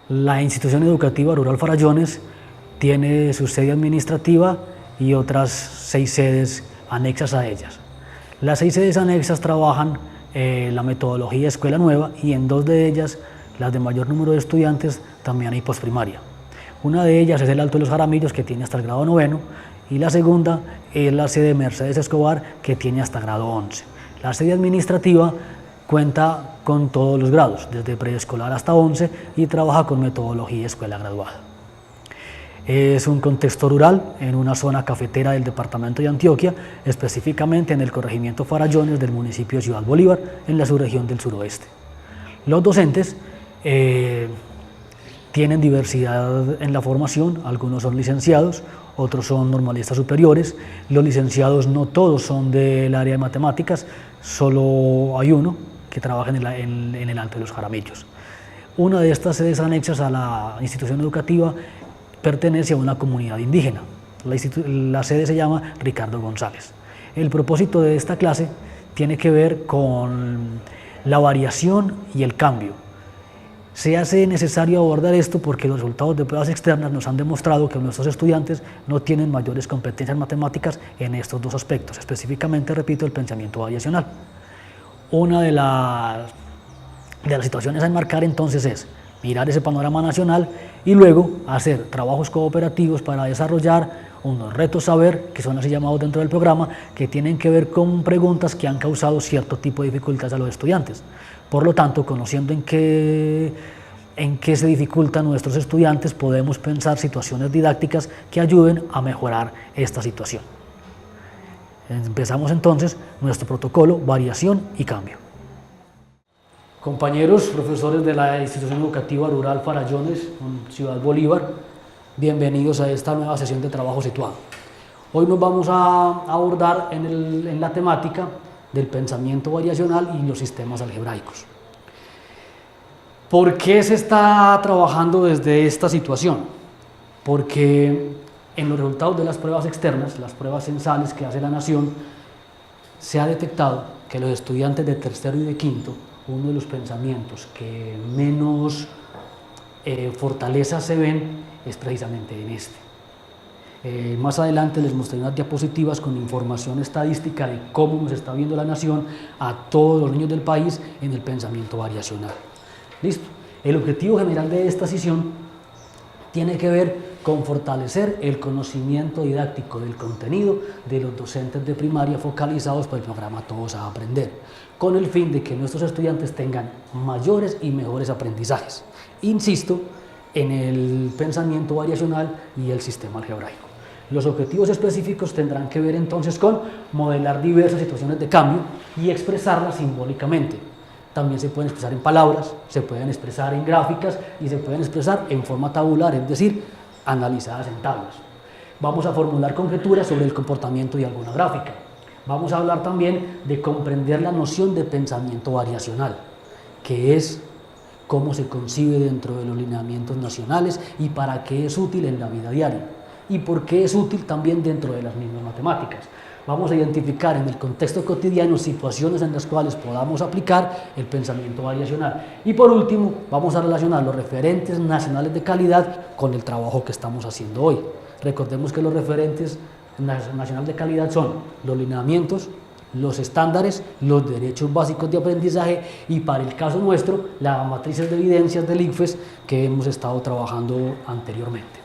La institución educativa rural Farallones tiene su sede administrativa y otras 6 sedes anexas a ellas. Las 6 sedes anexas trabajan la metodología Escuela Nueva y en 2 de ellas, las de mayor número de estudiantes, también hay posprimaria. Una de ellas es el Alto de los Jaramillos, que tiene hasta el grado 9º, y la segunda es la sede Mercedes Escobar, que tiene hasta grado 11. La sede administrativa cuenta con todos los grados, desde preescolar hasta 11, y trabaja con metodología escuela graduada. Es un contexto rural, en una zona cafetera del departamento de Antioquia, específicamente en el corregimiento Farallones del municipio de Ciudad Bolívar, en la subregión del suroeste. Los docentes tienen diversidad en la formación, algunos son licenciados, otros son normalistas superiores. Los licenciados no todos son del área de matemáticas, solo hay uno que trabaja en el Alto de los Jaramillos. Una de estas sedes anexas a la institución educativa pertenece a una comunidad indígena. La sede se llama Ricardo González. El propósito de esta clase tiene que ver con la variación y el cambio. Se hace necesario abordar esto porque los resultados de pruebas externas nos han demostrado que nuestros estudiantes no tienen mayores competencias matemáticas en estos 2 aspectos, específicamente, repito, el pensamiento variacional. Una de las situaciones a enmarcar entonces es mirar ese panorama nacional y luego hacer trabajos cooperativos para desarrollar unos retos saber, que son así llamados dentro del programa, que tienen que ver con preguntas que han causado cierto tipo de dificultades a los estudiantes. Por lo tanto, conociendo en qué se dificultan nuestros estudiantes, podemos pensar situaciones didácticas que ayuden a mejorar esta situación. Empezamos entonces nuestro protocolo, variación y cambio. Compañeros, profesores de la institución educativa rural Farallones, en Ciudad Bolívar, bienvenidos a esta nueva sesión de trabajo situado. Hoy nos vamos a abordar en la temática del pensamiento variacional y los sistemas algebraicos. ¿Por qué se está trabajando desde esta situación? Porque en los resultados de las pruebas externas, las pruebas censales que hace la Nación, se ha detectado que los estudiantes de tercero y de quinto, uno de los pensamientos que menos fortaleza se ven es precisamente en este. Más adelante les mostraré unas diapositivas con información estadística de cómo nos está viendo la Nación a todos los niños del país en el pensamiento variacional. Listo. El objetivo general de esta sesión tiene que ver con fortalecer el conocimiento didáctico del contenido de los docentes de primaria focalizados por el programa Todos a Aprender, con el fin de que nuestros estudiantes tengan mayores y mejores aprendizajes. Insisto en el pensamiento variacional y el sistema algebraico. Los objetivos específicos tendrán que ver entonces con modelar diversas situaciones de cambio y expresarlas simbólicamente. También se pueden expresar en palabras, se pueden expresar en gráficas y se pueden expresar en forma tabular, es decir, analizadas en tablas. Vamos a formular conjeturas sobre el comportamiento de alguna gráfica. Vamos a hablar también de comprender la noción de pensamiento variacional, que es cómo se concibe dentro de los lineamientos nacionales y para qué es útil en la vida diaria, y por qué es útil también dentro de las mismas matemáticas. Vamos a identificar en el contexto cotidiano situaciones en las cuales podamos aplicar el pensamiento variacional. Y por último, vamos a relacionar los referentes nacionales de calidad con el trabajo que estamos haciendo hoy. Recordemos que los referentes nacionales de calidad son los lineamientos, los estándares, los derechos básicos de aprendizaje y, para el caso nuestro, las matrices de evidencias del ICFES que hemos estado trabajando anteriormente.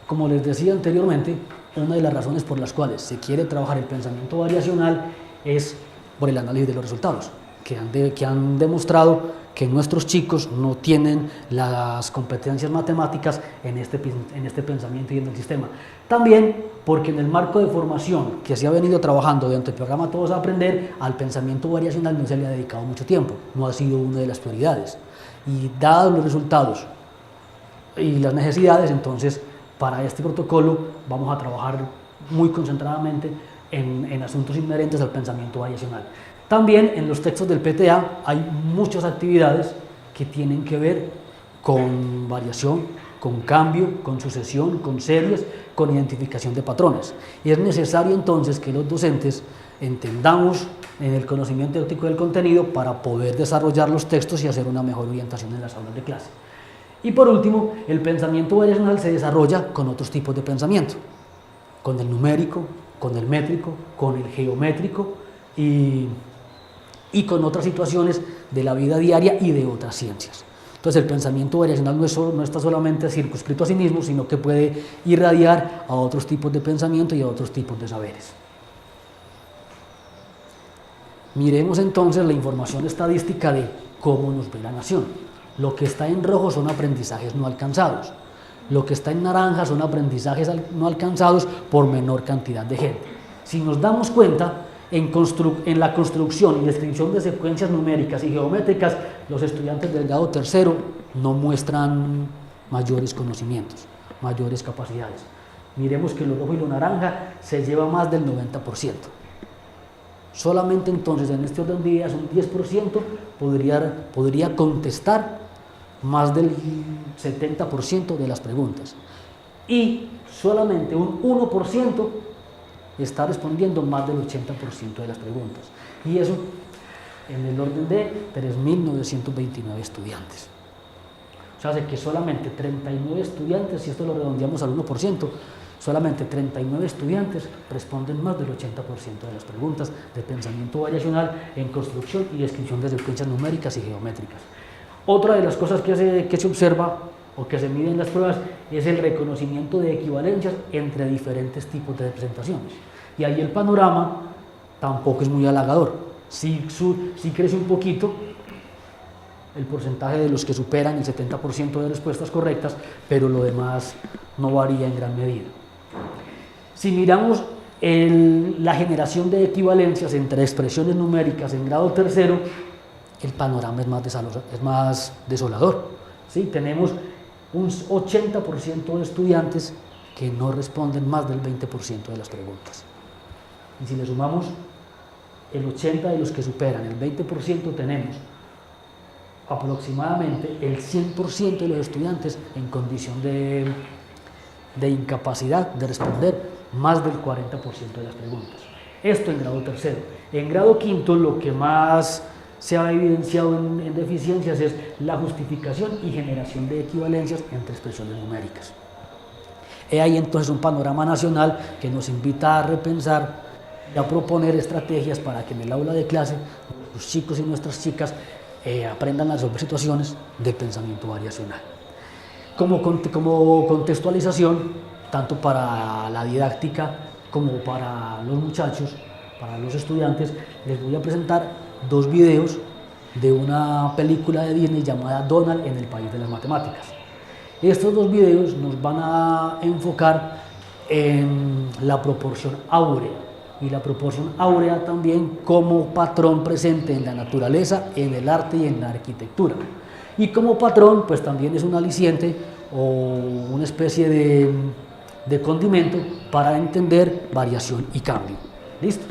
Como les decía anteriormente, una de las razones por las cuales se quiere trabajar el pensamiento variacional es por el análisis de los resultados, que han demostrado que nuestros chicos no tienen las competencias matemáticas en este pensamiento y en el sistema. También porque en el marco de formación que se ha venido trabajando dentro del programa Todos a Aprender, al pensamiento variacional no se le ha dedicado mucho tiempo, no ha sido una de las prioridades. Y dados los resultados y las necesidades, entonces, para este protocolo vamos a trabajar muy concentradamente en asuntos inherentes al pensamiento variacional. También en los textos del PTA hay muchas actividades que tienen que ver con variación, con cambio, con sucesión, con series, con identificación de patrones. Y es necesario entonces que los docentes entendamos en el conocimiento óptico del contenido para poder desarrollar los textos y hacer una mejor orientación en las aulas de clase. Y por último, el pensamiento variacional se desarrolla con otros tipos de pensamiento, con el numérico, con el métrico, con el geométrico y con otras situaciones de la vida diaria y de otras ciencias. Entonces el pensamiento variacional no está solamente circunscrito a sí mismo, sino que puede irradiar a otros tipos de pensamiento y a otros tipos de saberes. Miremos entonces la información estadística de cómo nos ve la nación. Lo que está en rojo son aprendizajes no alcanzados. Lo que está en naranja son aprendizajes no alcanzados por menor cantidad de gente. Si nos damos cuenta, en la construcción y descripción de secuencias numéricas y geométricas, los estudiantes del grado tercero no muestran mayores conocimientos, mayores capacidades. Miremos que lo rojo y lo naranja se lleva más del 90%. Solamente entonces en este orden de ideas un 10% podría contestar más del 70% de las preguntas. Y solamente un 1% está respondiendo más del 80% de las preguntas. Y eso en el orden de 3.929 estudiantes. O sea, que solamente 39 estudiantes, si esto lo redondeamos al 1%, solamente 39 estudiantes responden más del 80% de las preguntas de pensamiento variacional en construcción y descripción de secuencias numéricas y geométricas. Otra de las cosas que se observa o que se mide en las pruebas es el reconocimiento de equivalencias entre diferentes tipos de representaciones. Y ahí el panorama tampoco es muy halagador. Sí crece un poquito el porcentaje de los que superan el 70% de respuestas correctas, pero lo demás no varía en gran medida. Si miramos la generación de equivalencias entre expresiones numéricas en grado tercero, el panorama es más desolador. ¿Sí? Tenemos un 80% de estudiantes que no responden más del 20% de las preguntas. Y si le sumamos el 80% de los que superan el 20%, tenemos aproximadamente el 100% de los estudiantes en condición de incapacidad de responder más del 40% de las preguntas. Esto en grado tercero. En grado quinto, lo que más se ha evidenciado en deficiencias es la justificación y generación de equivalencias entre expresiones numéricas. He ahí entonces un panorama nacional que nos invita a repensar y a proponer estrategias para que en el aula de clase los chicos y nuestras chicas aprendan a resolver situaciones del pensamiento variacional. Como contextualización, tanto para la didáctica como para los muchachos, para los estudiantes, les voy a presentar dos videos de una película de Disney llamada Donald en el País de las Matemáticas. Estos dos videos nos van a enfocar en la proporción áurea, y la proporción áurea también como patrón presente en la naturaleza, en el arte y en la arquitectura. Y como patrón, pues también es un aliciente o una especie de condimento para entender variación y cambio. ¿Listo?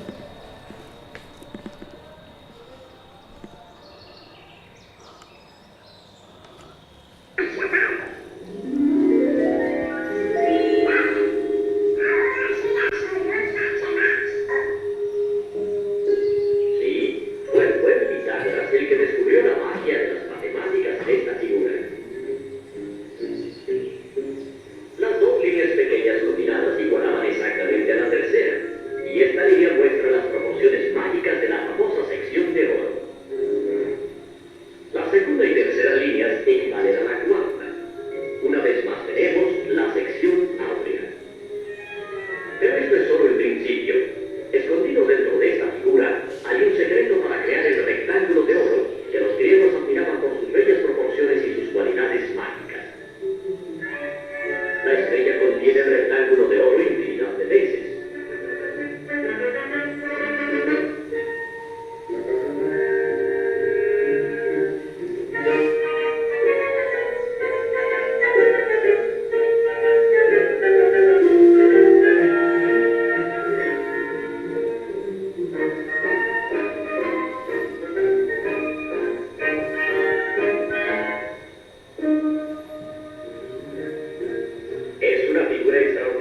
Es una figura extraordinaria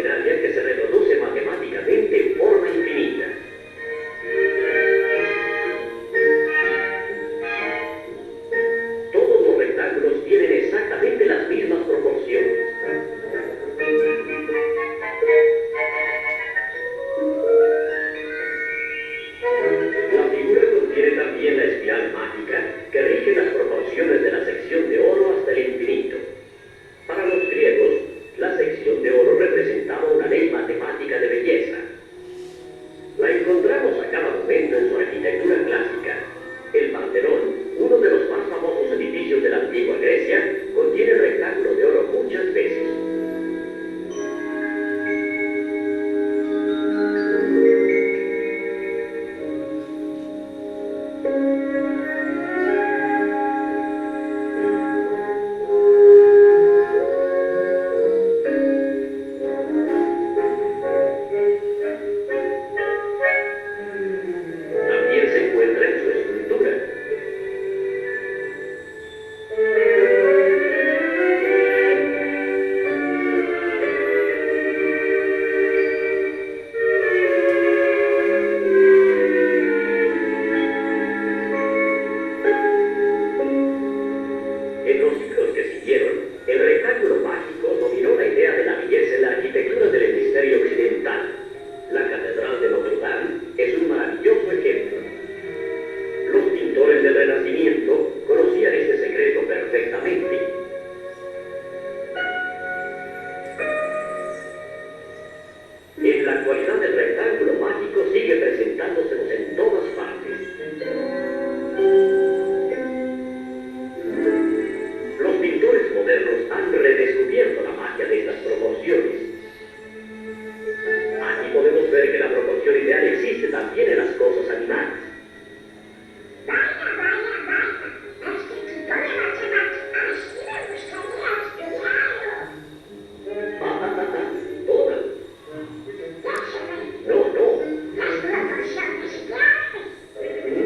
consiste también en las cosas animales.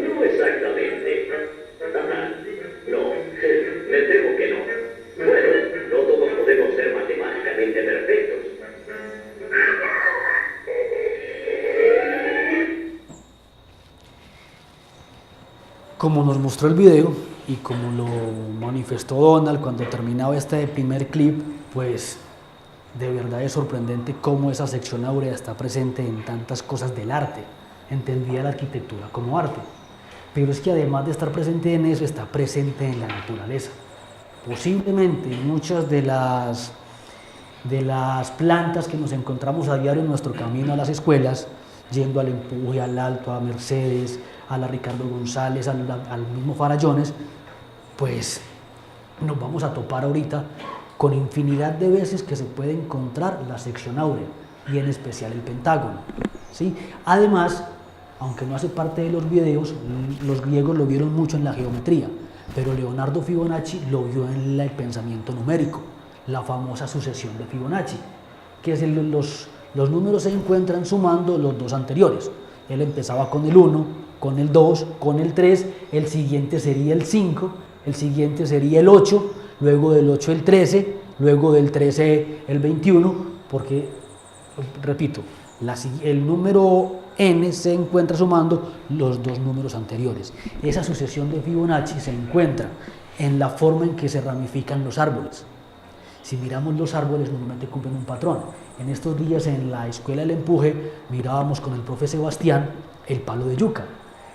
No exactamente. No, me temo que no. Bueno, no todos podemos ser matemáticamente perfectos. Como nos mostró el video y como lo manifestó Donald cuando terminaba este primer clip, pues de verdad es sorprendente cómo esa sección áurea está presente en tantas cosas del arte. Entendía la arquitectura como arte, pero es que además de estar presente en eso, está presente en la naturaleza. Posiblemente muchas de las plantas que nos encontramos a diario en nuestro camino a las escuelas, yendo al Empuje, al Alto, a Mercedes, a la Ricardo González, al mismo Farallones, pues nos vamos a topar ahorita con infinidad de veces que se puede encontrar la sección áurea y en especial el pentágono, ¿sí? Además, aunque no hace parte de los videos, los griegos lo vieron mucho en la geometría, pero Leonardo Fibonacci lo vio en el pensamiento numérico, la famosa sucesión de Fibonacci, que es los números se encuentran sumando los dos anteriores. Él empezaba con el 1, con el 2, con el 3, el siguiente sería el 5, el siguiente sería el 8, luego del 8 el 13, luego del 13 el 21, porque, repito, el número n se encuentra sumando los dos números anteriores. Esa sucesión de Fibonacci se encuentra en la forma en que se ramifican los árboles. Si miramos los árboles, normalmente cumplen un patrón. En estos días en la escuela del Empuje mirábamos con el profe Sebastián el palo de yuca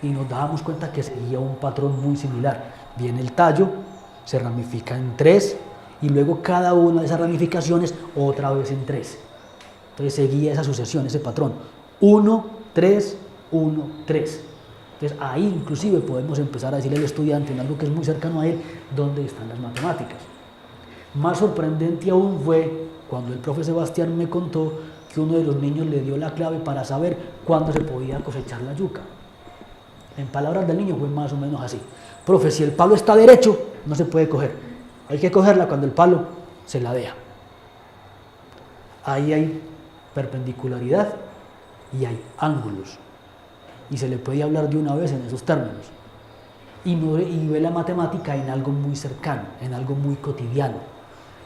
y nos dábamos cuenta que seguía un patrón muy similar. Viene el tallo, se ramifica en 3 y luego cada una de esas ramificaciones otra vez en 3. Entonces seguía esa sucesión, ese patrón. 1, 3, 1, 3. Entonces ahí inclusive podemos empezar a decirle al estudiante en algo que es muy cercano a él, dónde están las matemáticas. Más sorprendente aún fue cuando el profe Sebastián me contó que uno de los niños le dio la clave para saber cuándo se podía cosechar la yuca. En palabras del niño fue más o menos así: profe, si el palo está derecho, no se puede coger. Hay que cogerla cuando el palo se ladea. Ahí hay perpendicularidad y hay ángulos. Y se le puede hablar de una vez en esos términos. Y ve la matemática en algo muy cercano, en algo muy cotidiano,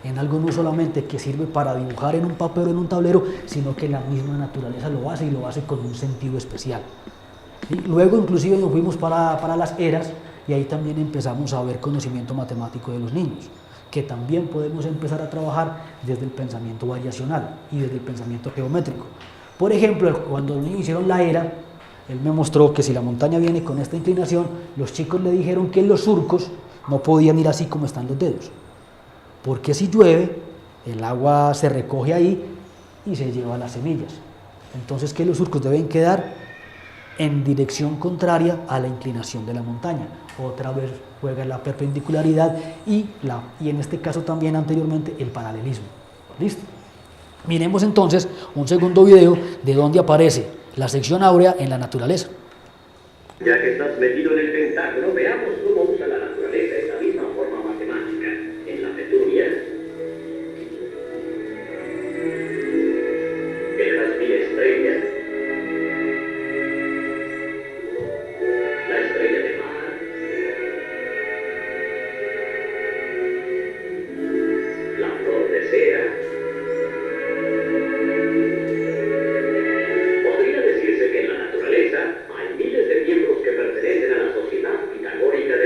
en algo no solamente que sirve para dibujar en un papel o en un tablero, sino que la misma naturaleza lo hace y lo hace con un sentido especial. Y luego inclusive nos fuimos para las eras y ahí también empezamos a ver conocimiento matemático de los niños, que también podemos empezar a trabajar desde el pensamiento variacional y desde el pensamiento geométrico. Por ejemplo, cuando los niños hicieron la era, él me mostró que si la montaña viene con esta inclinación, los chicos le dijeron que los surcos no podían ir así como están los dedos, porque si llueve, el agua se recoge ahí y se lleva las semillas. Entonces que los surcos deben quedar en dirección contraria a la inclinación de la montaña. Otra vez juega la perpendicularidad y en este caso también anteriormente el paralelismo. ¿Listo? Miremos entonces un segundo video de donde aparece la sección áurea en la naturaleza. Ya que estás metido en el pentágono, veamos cómo usa la naturaleza esa misma forma matemática. En la petunia, verás mi estrella, la estrella de mar, la flor de cera. Podría decirse que en la naturaleza hay miles de miembros que pertenecen a la sociedad pitagórica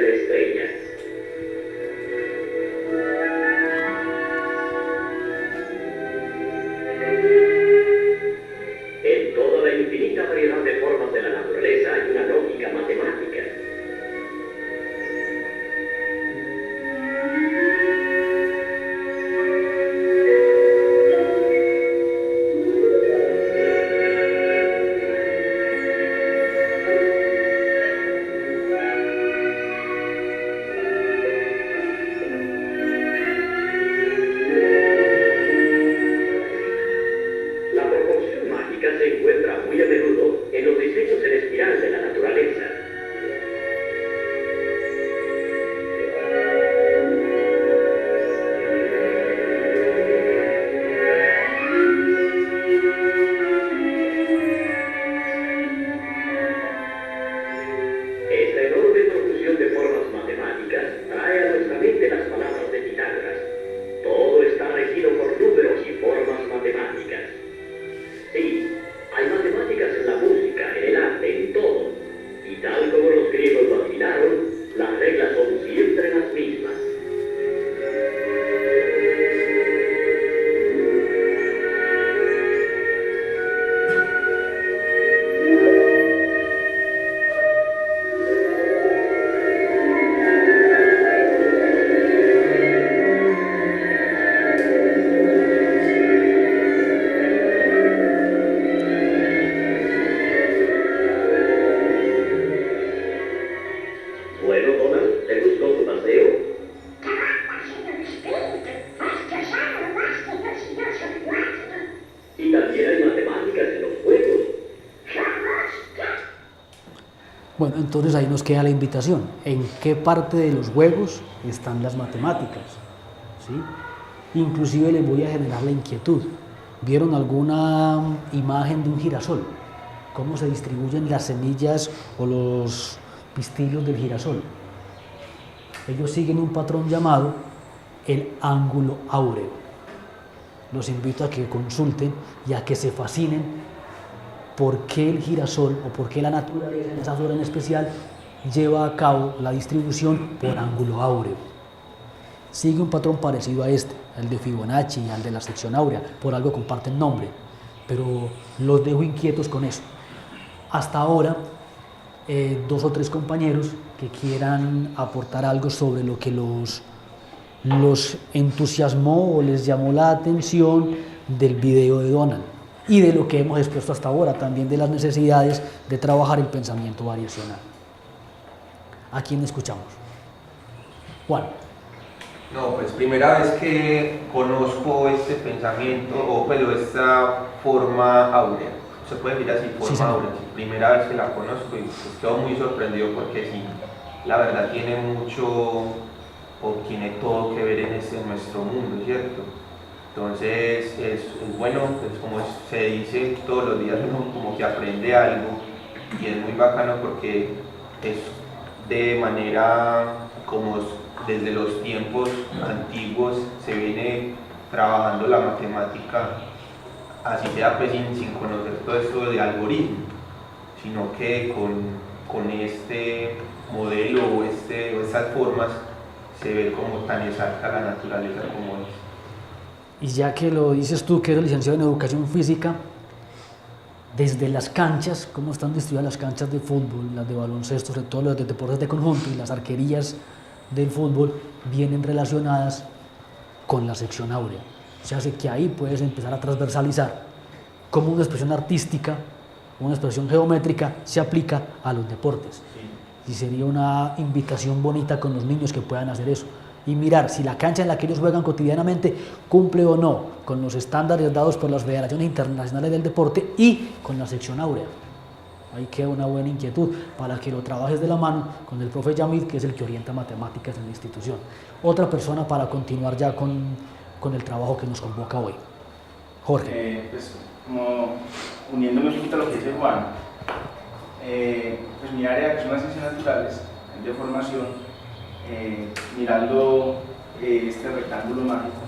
Bueno, entonces ahí nos queda la invitación. ¿En qué parte de los juegos están las matemáticas? ¿Sí? Inclusive les voy a generar la inquietud. ¿Vieron alguna imagen de un girasol? ¿Cómo se distribuyen las semillas o los pistillos del girasol? Ellos siguen un patrón llamado el ángulo áureo. Los invito a que consulten y a que se fascinen por qué el girasol o por qué la naturaleza en esa zona en especial lleva a cabo la distribución por ángulo áureo. Sigue un patrón parecido a este, el de Fibonacci y al de la sección áurea, por algo comparten nombre, pero los dejo inquietos con eso. Hasta ahora, 2 o 3 compañeros que quieran aportar algo sobre lo que los entusiasmó o les llamó la atención del video de Donald y de lo que hemos expuesto hasta ahora, también de las necesidades de trabajar el pensamiento variacional. ¿A quién escuchamos? Juan. No, pues primera vez que conozco este pensamiento o pues esta forma áurea, se puede decir así, forma Sí, áurea, primera vez que la conozco y pues quedo muy sorprendido porque sí, la verdad tiene mucho o tiene todo que ver en nuestro mundo, ¿cierto? Entonces es bueno, pues como se dice, todos los días uno como que aprende algo y es muy bacano porque es de manera como desde los tiempos antiguos se viene trabajando la matemática, así sea pues sin conocer todo esto de algoritmo, sino que con este modelo o estas formas se ve como tan exacta la naturaleza como es. Y ya que lo dices tú, que eres licenciado en Educación Física, desde las canchas, cómo están distribuidas las canchas de fútbol, las de baloncesto, sobre todo las de deportes de conjunto y las arquerías del fútbol, vienen relacionadas con la sección áurea. Se hace que ahí puedes empezar a transversalizar cómo una expresión artística, una expresión geométrica se aplica a los deportes. Y sería una invitación bonita con los niños que puedan hacer eso y mirar si la cancha en la que ellos juegan cotidianamente cumple o no con los estándares dados por las federaciones internacionales del deporte y con la sección áurea. Ahí queda una buena inquietud para que lo trabajes de la mano con el profe Yamid, que es el que orienta matemáticas en la institución. Otra persona para continuar ya con el trabajo que nos convoca hoy. Jorge. Pues como uniéndome un poquito a lo que dice Juan, pues mi área, que son las ciencias naturales de formación, mirando este rectángulo mágico,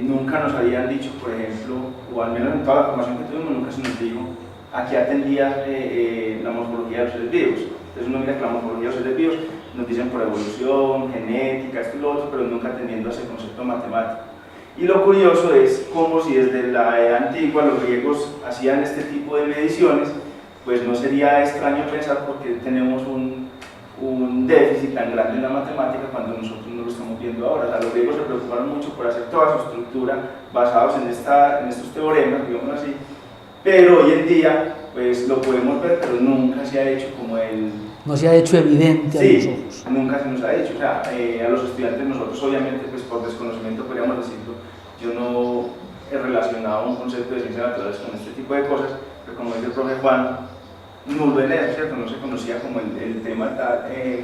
nunca nos habían dicho, por ejemplo, o al menos en toda la formación que tuvimos, nunca se nos dijo a qué atendía la morfología de los seres vivos. Entonces uno mira que la morfología de los seres vivos nos dicen por evolución, genética, esto y lo otro, pero nunca atendiendo a ese concepto matemático. Y lo curioso es como si desde la edad antigua los griegos hacían este tipo de mediciones, pues no sería extraño pensar por qué tenemos un déficit tan grande en la matemática cuando nosotros no lo estamos viendo ahora. O sea, los griegos se preocuparon mucho por hacer toda su estructura basados en estos teoremas, digamos así, pero hoy en día pues lo podemos ver, pero nunca se ha hecho como no se ha hecho evidente a los ojos. Nunca se nos ha hecho. O sea, a los estudiantes nosotros obviamente pues por desconocimiento podríamos decirlo, yo no he relacionado un concepto de ciencias naturales con este tipo de cosas, pero como dice el profe Juan, nulo en eso, ¿cierto? No se conocía como el tema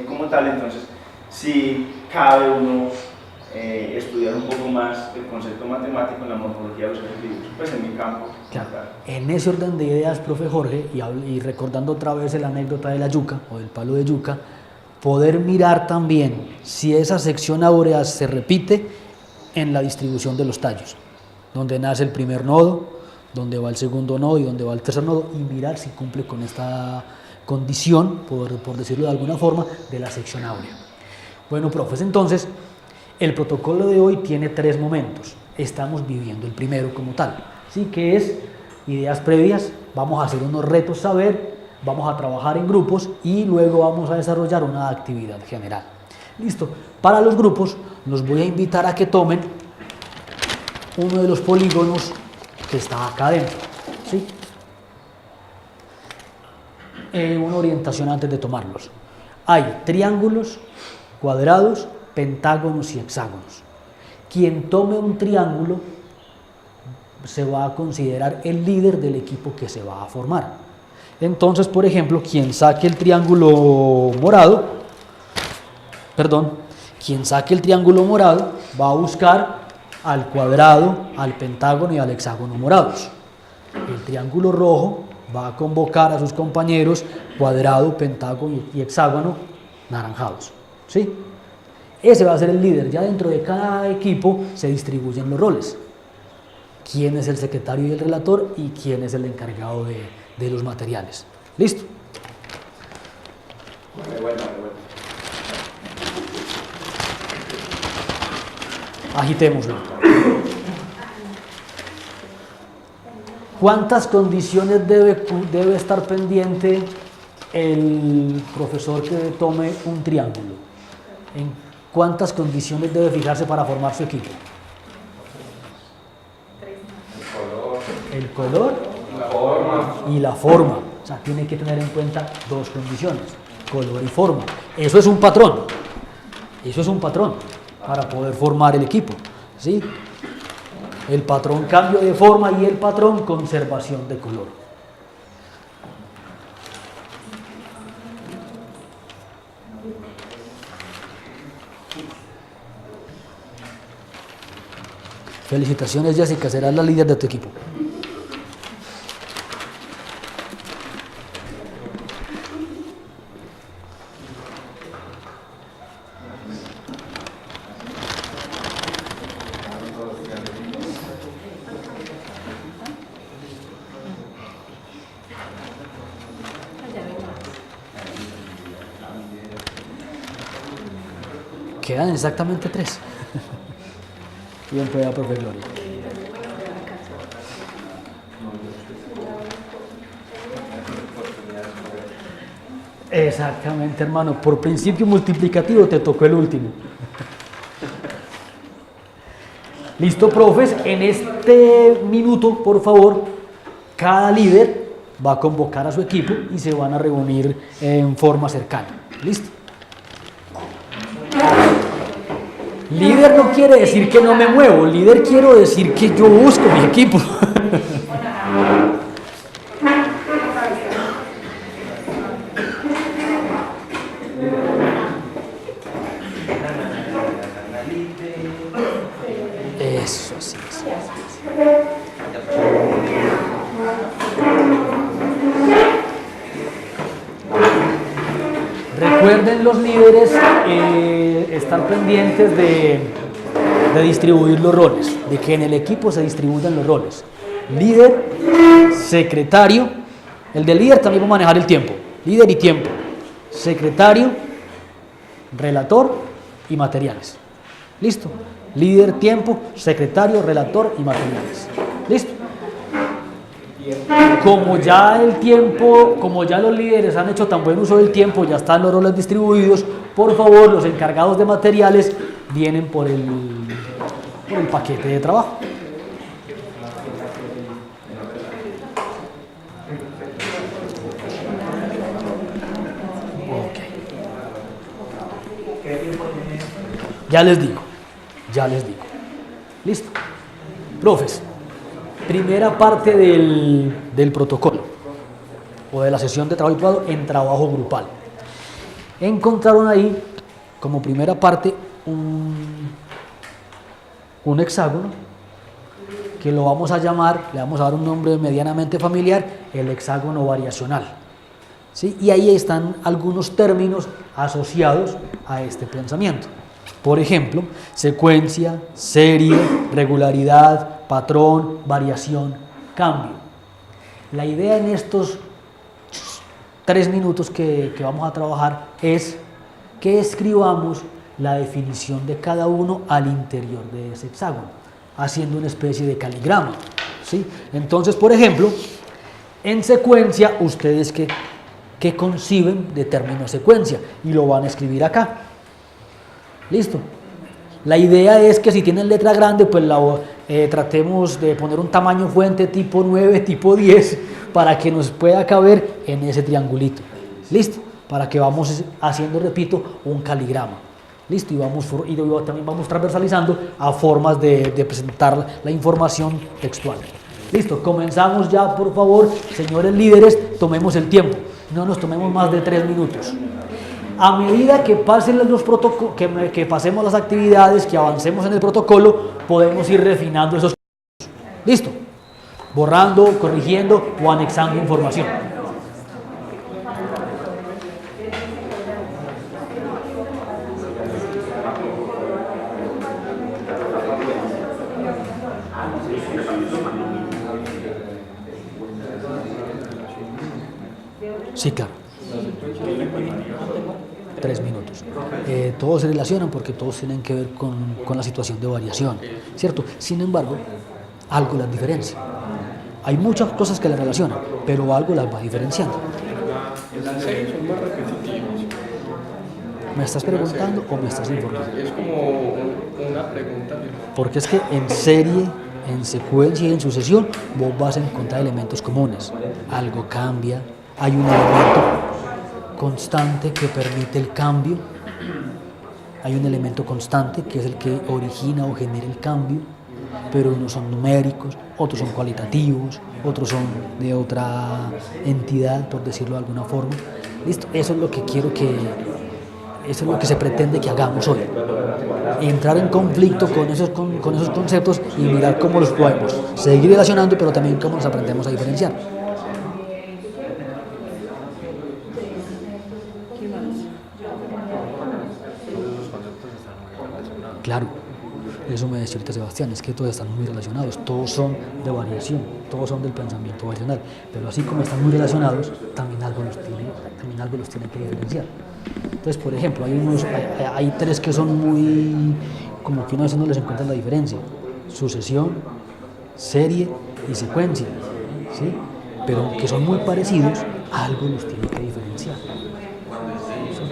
como tal, entonces sí cabe uno estudiar un poco más el concepto matemático en la morfología de los seres vivos, pues en mi campo. Claro. En ese orden de ideas, profe Jorge, y recordando otra vez la anécdota de la yuca o del palo de yuca, poder mirar también si esa sección áurea se repite en la distribución de los tallos, donde nace el primer nodo, donde va el segundo nodo y donde va el tercer nodo, y mirar si cumple con esta condición, por decirlo de alguna forma, de la sección áurea. Bueno, profes, entonces, el protocolo de hoy tiene 3 momentos. Estamos viviendo el primero como tal, ¿sí? Que es ideas previas, vamos a hacer unos retos saber, vamos a trabajar en grupos y luego vamos a desarrollar una actividad general. Listo. Para los grupos, los voy a invitar a que tomen uno de los polígonos que está acá adentro, ¿sí? Una orientación antes de tomarlos. Hay triángulos, cuadrados, pentágonos y hexágonos. Quien tome un triángulo se va a considerar el líder del equipo que se va a formar. Entonces, por ejemplo, quien saque el triángulo morado, va a buscar al cuadrado, al pentágono y al hexágono morados. El triángulo rojo va a convocar a sus compañeros cuadrado, pentágono y hexágono naranjados. ¿Sí? Ese va a ser el líder. Ya dentro de cada equipo se distribuyen los roles. ¿Quién es el secretario y el relator? Y quién es el encargado de los materiales. ¿Listo? Agitémoslo. ¿Cuántas condiciones debe estar pendiente el profesor que tome un triángulo? ¿En cuántas condiciones debe fijarse para formar su equipo? El color y la forma. O sea, tiene que tener en cuenta dos condiciones, color y forma. Eso es un patrón. Para poder formar el equipo. ¿Sí? El patrón cambio de forma y el patrón conservación de color. Felicitaciones, Jessica, serás la líder de tu equipo. Quedan exactamente 3. Bien, pues, profe Gloria. Exactamente, hermano. Por principio multiplicativo te tocó el último. Listo, profes. En este minuto, por favor, cada líder va a convocar a su equipo y se van a reunir en forma cercana. ¿Listo? Líder no quiere decir que no me muevo, líder quiero decir que yo busco mi equipo. Eso sí. Recuerden los líderes estar pendientes de distribuir los roles, de que en el equipo se distribuyan los roles. Líder, secretario, el del líder también va a manejar el tiempo, líder y tiempo, secretario, relator y materiales. ¿Listo? Líder, tiempo, secretario, relator y materiales. ¿Listo? Como ya los líderes han hecho tan buen uso del tiempo, ya están los roles distribuidos, por favor, los encargados de materiales vienen por el paquete de trabajo. Okay. Ya les digo. ¿Listo? Profes. Primera parte del protocolo o de la sesión de trabajo grupado en trabajo grupal. Encontraron ahí como primera parte un hexágono que lo vamos a llamar, le vamos a dar un nombre medianamente familiar, el hexágono variacional. ¿Sí? Y ahí están algunos términos asociados a este pensamiento. Por ejemplo, secuencia, serie, regularidad, patrón, variación, cambio. La idea en estos 3 minutos que vamos a trabajar es que escribamos la definición de cada uno al interior de ese hexágono, haciendo una especie de caligrama. ¿Sí? Entonces, por ejemplo, en secuencia, ustedes que conciben de término secuencia y lo van a escribir acá. ¿Listo? La idea es que si tienen letra grande, pues tratemos de poner un tamaño fuente tipo 9, tipo 10, para que nos pueda caber en ese triangulito. ¿Listo? Para que vamos haciendo, repito, un caligrama. ¿Listo? Y también vamos transversalizando a formas de presentar la información textual. Listo, comenzamos ya, por favor, señores líderes, tomemos el tiempo, no nos tomemos más de 3 minutos. A medida que pasen los que pasemos las actividades, que avancemos en el protocolo, podemos ir refinando esos. Listo, borrando, corrigiendo o anexando información. Sí, claro. 3 minutos. Todos se relacionan porque todos tienen que ver con la situación de variación, ¿cierto? Sin embargo, algo las diferencia. Hay muchas cosas que las relacionan, pero algo las va diferenciando. Son más repetitivos. ¿Me estás preguntando o me estás informando? Es como una pregunta. Porque es que en serie, en secuencia y en sucesión, vos vas a encontrar elementos comunes. Algo cambia, hay un elemento constante que permite el cambio, hay un elemento constante que es el que origina o genera el cambio, pero unos son numéricos, otros son cualitativos, otros son de otra entidad, por decirlo de alguna forma. Listo, eso es lo que quiero eso es lo que se pretende que hagamos hoy. Entrar en conflicto con esos conceptos y mirar cómo los podemos seguir relacionando, pero también cómo nos aprendemos a diferenciar. Claro, eso me decía ahorita Sebastián, es que todos están muy relacionados, todos son de variación, todos son del pensamiento variacional, pero así como están muy relacionados, también algo los tiene que diferenciar. Entonces, por ejemplo, hay 3 que son muy, como que uno a veces no les encuentra la diferencia: sucesión, serie y secuencia, ¿sí? Pero que son muy parecidos, algo los tiene que diferenciar.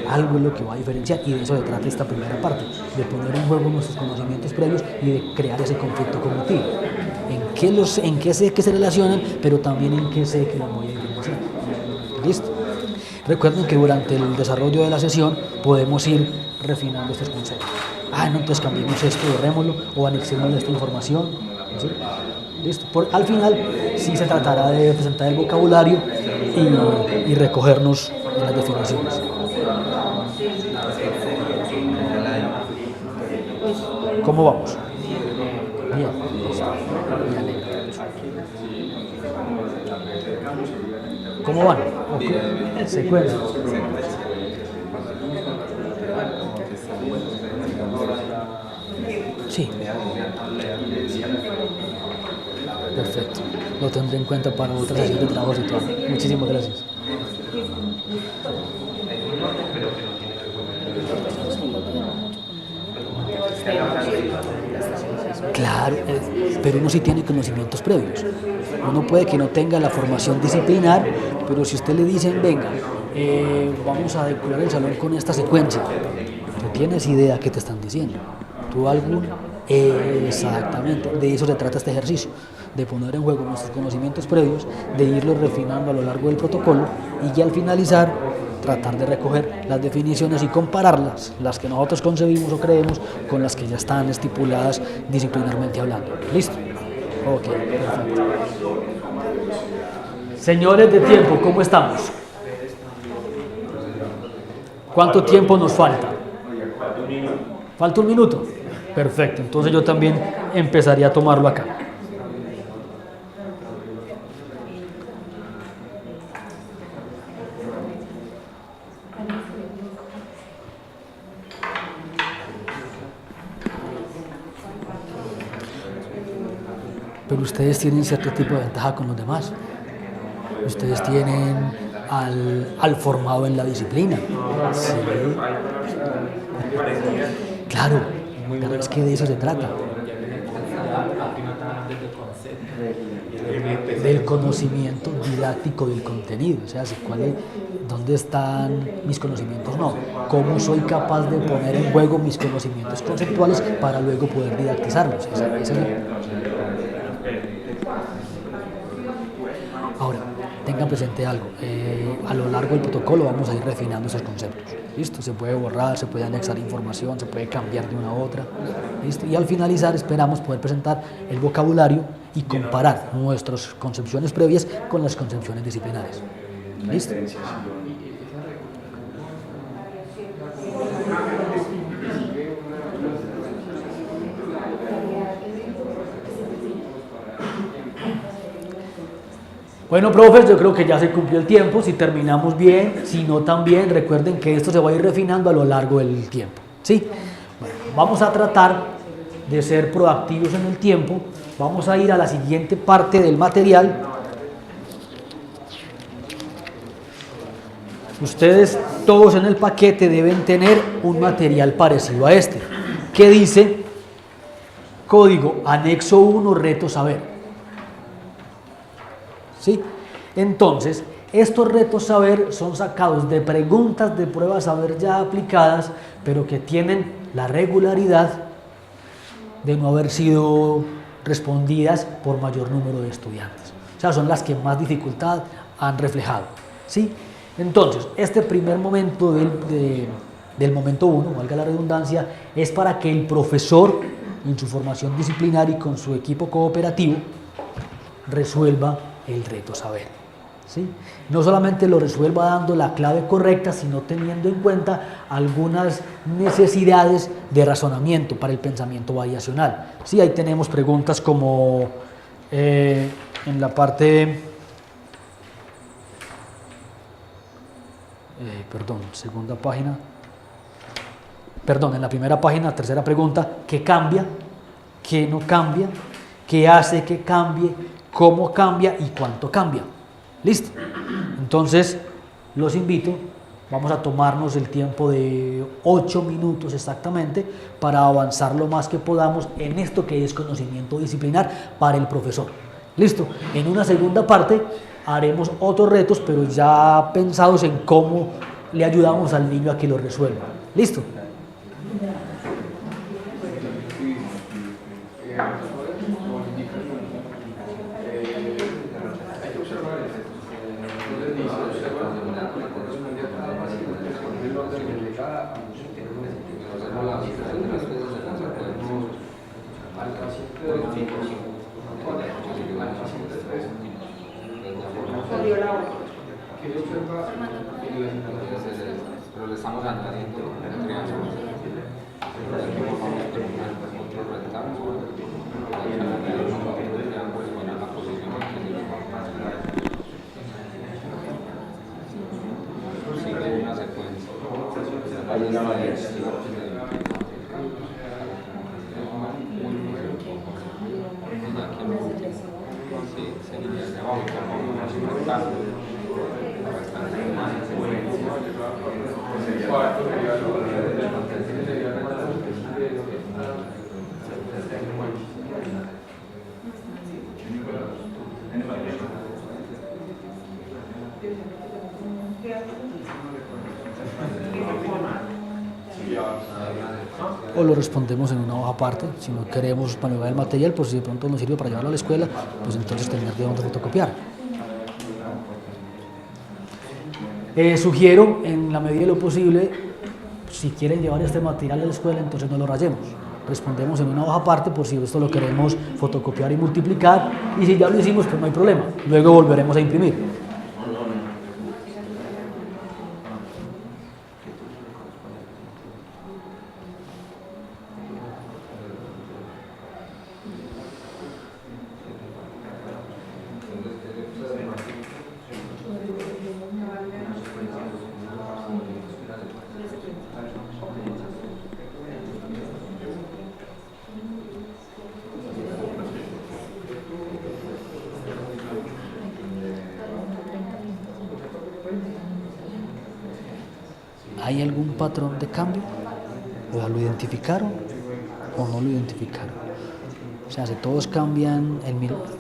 Algo es lo que va a diferenciar, y de eso se trata esta primera parte, de poner en juego nuestros conocimientos previos y de crear ese conflicto cognitivo. En qué sé que se relacionan, pero también en qué sé que los voy a diferenciar. ¿Listo? Recuerden que durante el desarrollo de la sesión podemos ir refinando estos conceptos. No, entonces cambiemos esto, borrémoslo o anexemos esta información, ¿sí? ¿Listo? Al final sí se tratará de presentar el vocabulario y recogernos en las definiciones. ¿Cómo vamos? Bien. Me alegra mucho. ¿Cómo van? Okay. Secuencia. Sí. Perfecto. Lo tendré en cuenta para otra sesión de trabajo y todo. Muchísimas gracias. Claro, pero uno sí tiene conocimientos previos. Uno puede que no tenga la formación disciplinar, pero si usted le dicen, venga, vamos a decorar el salón con esta secuencia, tú tienes idea qué te están diciendo. ¿Tú alguna? Exactamente, de eso se trata este ejercicio, de poner en juego nuestros conocimientos previos, de irlos refinando a lo largo del protocolo y ya al finalizar tratar de recoger las definiciones y compararlas, las que nosotros concebimos o creemos, con las que ya están estipuladas disciplinarmente hablando. ¿Listo? Ok, perfecto. Señores de tiempo, ¿cómo estamos? ¿Cuánto tiempo nos falta? ¿Falta 1 minuto? Perfecto, entonces yo también empezaría a tomarlo acá. Pero ustedes tienen cierto tipo de ventaja con los demás. Ustedes tienen al formado en la disciplina. Sí. Claro, pero es que de eso se trata. Del conocimiento didáctico del contenido, o sea, ¿dónde están mis conocimientos? No, ¿cómo soy capaz de poner en juego mis conocimientos conceptuales para luego poder didactizarlos? Ahora, tengan presente algo, a lo largo del protocolo vamos a ir refinando esos conceptos, ¿listo? Se puede borrar, se puede anexar información, se puede cambiar de una a otra, ¿listo? Y al finalizar esperamos poder presentar el vocabulario y comparar nuestras concepciones previas con las concepciones disciplinares, ¿listo? Bueno, profes, yo creo que ya se cumplió el tiempo, si terminamos bien, si no también, recuerden que esto se va a ir refinando a lo largo del tiempo, ¿sí? Bueno, vamos a tratar de ser proactivos en el tiempo, vamos a ir a la siguiente parte del material. Ustedes todos en el paquete deben tener un material parecido a este, que dice Código Anexo 1, Reto Saber. ¿Sí? Entonces, estos retos saber son sacados de preguntas de pruebas saber ya aplicadas, pero que tienen la regularidad de no haber sido respondidas por mayor número de estudiantes. O sea, son las que más dificultad han reflejado, ¿sí? Entonces, este primer momento del momento 1, valga la redundancia, es para que el profesor, en su formación disciplinaria y con su equipo cooperativo, resuelva el reto saber, ¿sí? No solamente lo resuelva dando la clave correcta, sino teniendo en cuenta algunas necesidades de razonamiento para el pensamiento variacional, ¿sí? Ahí tenemos preguntas como en la parte, segunda página, en la primera página, tercera pregunta, ¿qué cambia? ¿Qué no cambia? ¿Qué hace que cambie? ¿Cómo cambia y cuánto cambia? ¿Listo? Entonces, los invito, vamos a tomarnos el tiempo de 8 minutos exactamente para avanzar lo más que podamos en esto que es conocimiento disciplinar para el profesor. ¿Listo? En una segunda parte haremos otros retos, pero ya pensados en cómo le ayudamos al niño a que lo resuelva. ¿Listo? Pero le estamos añadiendo sigue una secuencia. Hay una manera. Sí, sería de abajo, O lo respondemos en una hoja aparte, si no queremos maniobrar el material, pues si de pronto nos sirve para llevarlo a la escuela, pues entonces tener de dónde fotocopiar. Sugiero, en la medida de lo posible, si quieren llevar este material a la escuela, entonces no lo rayemos. Respondemos en una hoja aparte por si esto lo queremos fotocopiar y multiplicar, y si ya lo hicimos, pues no hay problema. Luego volveremos a imprimir. ¿Hay algún patrón de cambio? ¿O ya lo identificaron o no lo identificaron? O sea, si todos cambian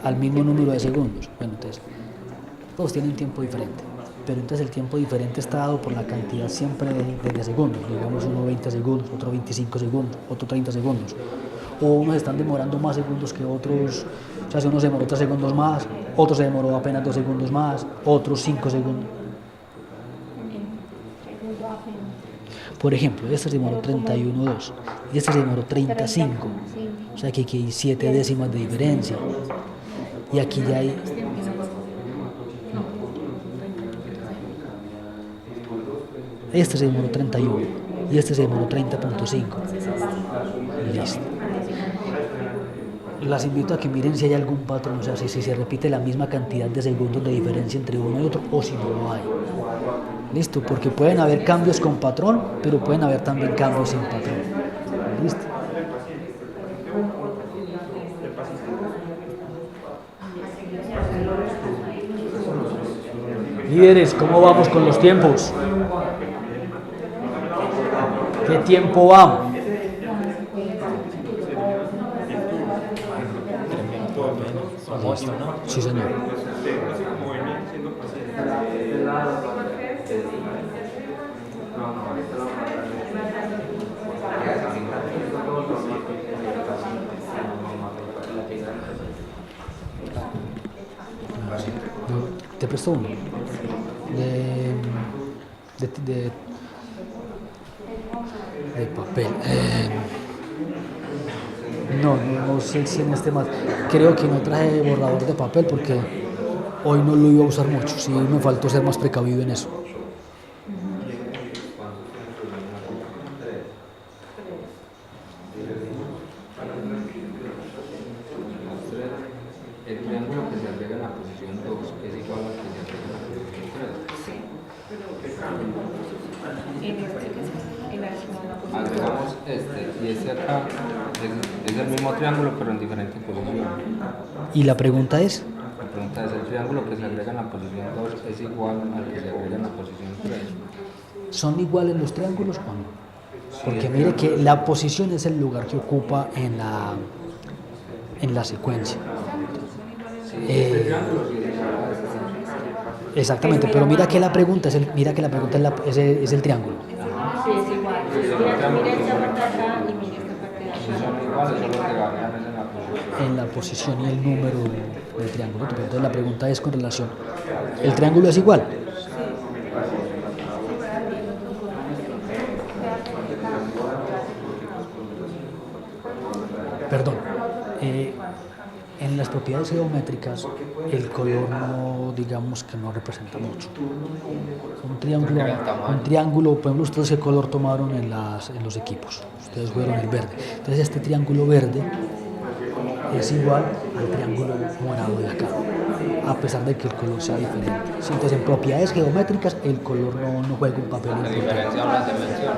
al mismo número de segundos, bueno, entonces todos tienen tiempo diferente, pero entonces el tiempo diferente está dado por la cantidad siempre de segundos, digamos uno 20 segundos, otro 25 segundos, otro 30 segundos, o unos están demorando más segundos que otros, o sea, si unos demoran 3 segundos más, otro se demoró apenas 2 segundos más, otros 5 segundos. Por ejemplo, este se demoró 31.2 y este se demoró 35, o sea que aquí hay 7 décimas de diferencia. Y aquí ya hay... Este se demoró 31 y este se demoró 30.5. Listo. Las invito a que miren si hay algún patrón, o sea, si se repite la misma cantidad de segundos de diferencia entre uno y otro o si no lo hay. Listo, porque pueden haber cambios con patrón, pero pueden haber también cambios sin patrón. Listo. Líderes, ¿cómo vamos con los tiempos? ¿Qué tiempo vamos? Sí, señor. Te presto uno de papel. No sé si en este más. Creo que no traje borrador de papel porque hoy no lo iba a usar mucho. Sí, me faltó ser más precavido en eso. El triángulo que se agrega en la posición 2 es igual al que se agrega en la posición 3. Agregamos este y este acá es el mismo triángulo pero en diferente posición. ¿Y la pregunta es? La pregunta es, ¿el triángulo que se agrega en la posición 2 es igual al que se agrega en la posición 3? ¿Son iguales los triángulos o no? Porque mire que la posición es el lugar que ocupa en la secuencia. Exactamente, pero mira que la pregunta es el triángulo. Sí, es igual. Mira esta parte de acá y mira esta parte de Si acá. son iguales, solo que varían es en la posición. En la posición y el número del triángulo. Entonces la pregunta es con relación. ¿El triángulo es igual? Perdón. En las propiedades geométricas el color no, digamos que no representa mucho. Un triángulo, por ejemplo, ustedes qué color tomaron en los equipos, ustedes fueron el verde. Entonces este triángulo verde es igual al triángulo morado de acá, a pesar de que el color sea diferente. Sí, entonces en propiedades geométricas el color no juega un papel importante. Diferencian las dimensiones.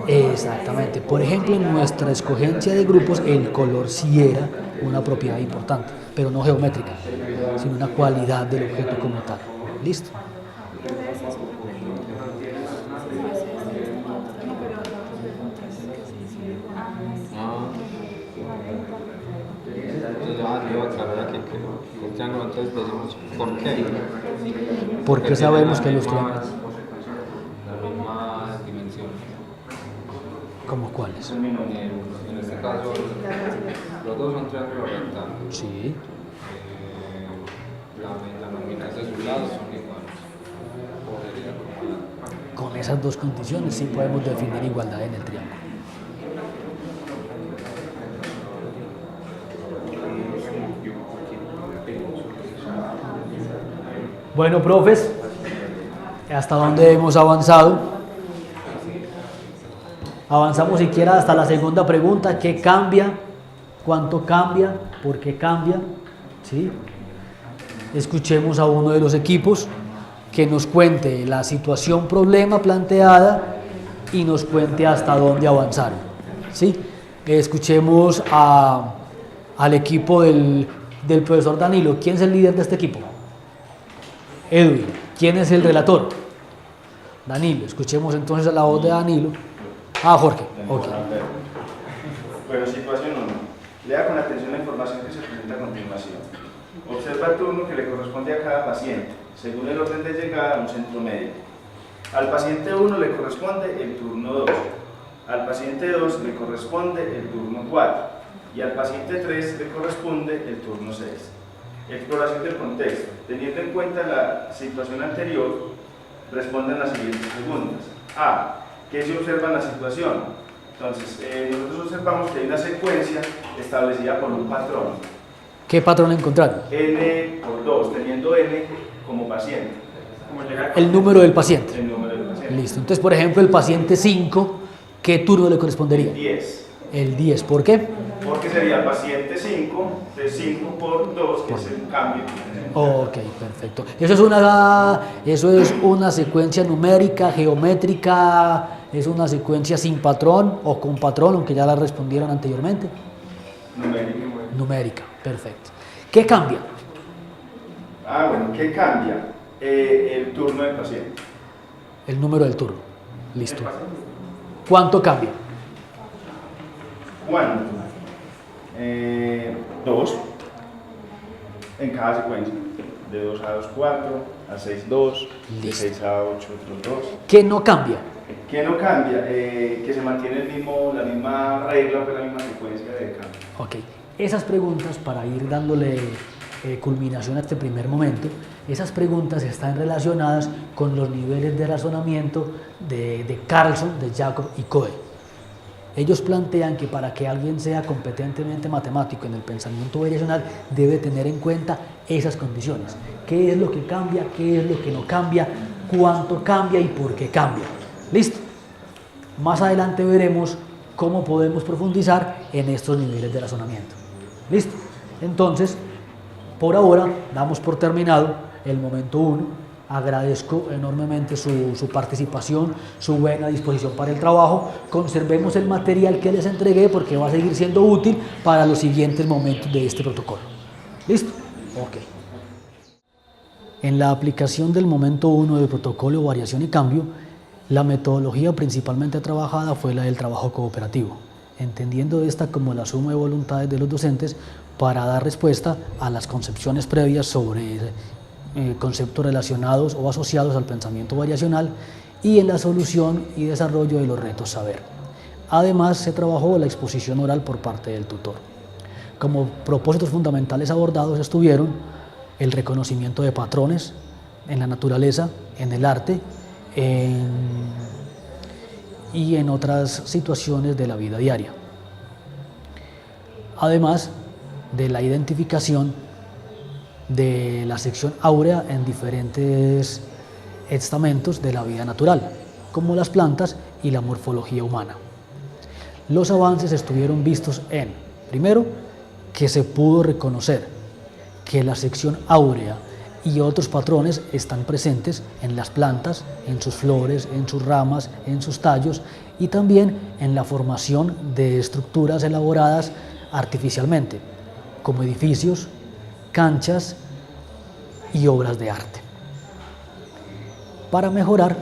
Exactamente. Por ejemplo, en nuestra escogencia de grupos el color sí era una propiedad importante, pero no geométrica, sino una cualidad del objeto como tal. ¿Listo? Yo voy a aclarar aquí que el triángulo, entonces decimos ¿por qué? Porque sabemos que los triángulos... La misma dimensión. ¿Cómo cuáles? En este caso, los dos son triángulos rectángulos. Sí. La nominal de sus lados son iguales. Con esas dos condiciones sí podemos definir igualdad en el triángulo. Bueno, profes, ¿hasta dónde hemos avanzado? Avanzamos siquiera hasta la segunda pregunta: ¿qué cambia? ¿Cuánto cambia? ¿Por qué cambia? ¿Sí? Escuchemos a uno de los equipos que nos cuente la situación problema planteada y nos cuente hasta dónde avanzaron. ¿Sí? Escuchemos al equipo del profesor Danilo. ¿Quién es el líder de este equipo? Edwin. ¿Quién es el relator? Danilo. Escuchemos entonces la voz de Danilo. Jorge. Okay. Bueno, situación 1. Lea con atención la información que se presenta a continuación. Observa el turno que le corresponde a cada paciente, según el orden de llegada a un centro médico. Al paciente 1 le corresponde el turno 2, al paciente 2 le corresponde el turno 4 y al paciente 3 le corresponde el turno 6. Exploración del contexto. Teniendo en cuenta la situación anterior, respondan las siguientes preguntas. A. ¿Qué se observa en la situación? Entonces, nosotros observamos que hay una secuencia establecida por un patrón. ¿Qué patrón encontraron? N por 2, teniendo N como paciente. El número del paciente. El número del paciente. Listo. Entonces, por ejemplo, el paciente 5, ¿qué turno le correspondería? 10. El 10. ¿Por qué? Porque sería paciente 5, de 5 por 2, que es el cambio. Ok, perfecto. Eso es una secuencia numérica, geométrica, es una secuencia sin patrón o con patrón, aunque ya la respondieron anteriormente. Numérica. Numérica, perfecto. ¿Qué cambia? Bueno, ¿qué cambia? El turno del paciente. El número del turno. Listo. ¿Cuánto cambia? ¿Cuánto? 2 en cada secuencia. De 2 a 2, 4, a 6, 2, de 6 a 8, otros 2. ¿Qué no cambia? ¿Qué no cambia? Que se mantiene la misma regla, pero la misma secuencia de cambio. Ok. Esas preguntas, para ir dándole culminación a este primer momento, esas preguntas están relacionadas con los niveles de razonamiento de Carlson, de Jacob y Coe. Ellos plantean que para que alguien sea competentemente matemático en el pensamiento variacional debe tener en cuenta esas condiciones. ¿Qué es lo que cambia? ¿Qué es lo que no cambia? ¿Cuánto cambia y por qué cambia? ¿Listo? Más adelante veremos cómo podemos profundizar en estos niveles de razonamiento. ¿Listo? Entonces, por ahora damos por terminado el momento 1. Agradezco enormemente su participación, su buena disposición para el trabajo. Conservemos el material que les entregué porque va a seguir siendo útil para los siguientes momentos de este protocolo. ¿Listo? Ok. En la aplicación del momento 1 del protocolo variación y cambio, la metodología principalmente trabajada fue la del trabajo cooperativo, entendiendo esta como la suma de voluntades de los docentes para dar respuesta a las concepciones previas sobre conceptos relacionados o asociados al pensamiento variacional y en la solución y desarrollo de los retos saber. Además, se trabajó la exposición oral por parte del tutor. Como propósitos fundamentales abordados estuvieron el reconocimiento de patrones en la naturaleza, en el arte y en otras situaciones de la vida diaria. Además de la identificación de la sección áurea en diferentes estamentos de la vida natural, como las plantas y la morfología humana. Los avances estuvieron vistos en, primero, que se pudo reconocer que la sección áurea y otros patrones están presentes en las plantas, en sus flores, en sus ramas, en sus tallos y también en la formación de estructuras elaboradas artificialmente, como edificios, canchas y obras de arte. Para mejorar,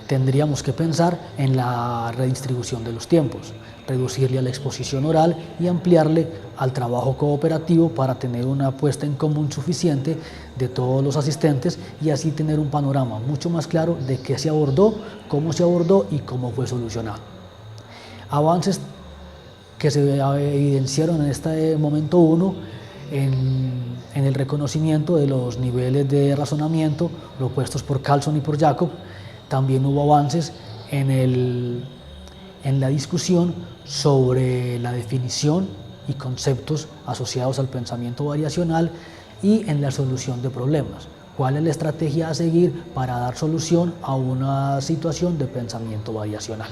tendríamos que pensar en la redistribución de los tiempos, reducirle a la exposición oral y ampliarle al trabajo cooperativo para tener una puesta en común suficiente de todos los asistentes y así tener un panorama mucho más claro de qué se abordó y cómo fue solucionado. Avances que se evidenciaron en este momento 1 en el reconocimiento de los niveles de razonamiento propuestos por Carlson y por Jacob. También hubo avances en la discusión sobre la definición y conceptos asociados al pensamiento variacional y en la solución de problemas. ¿Cuál es la estrategia a seguir para dar solución a una situación de pensamiento variacional?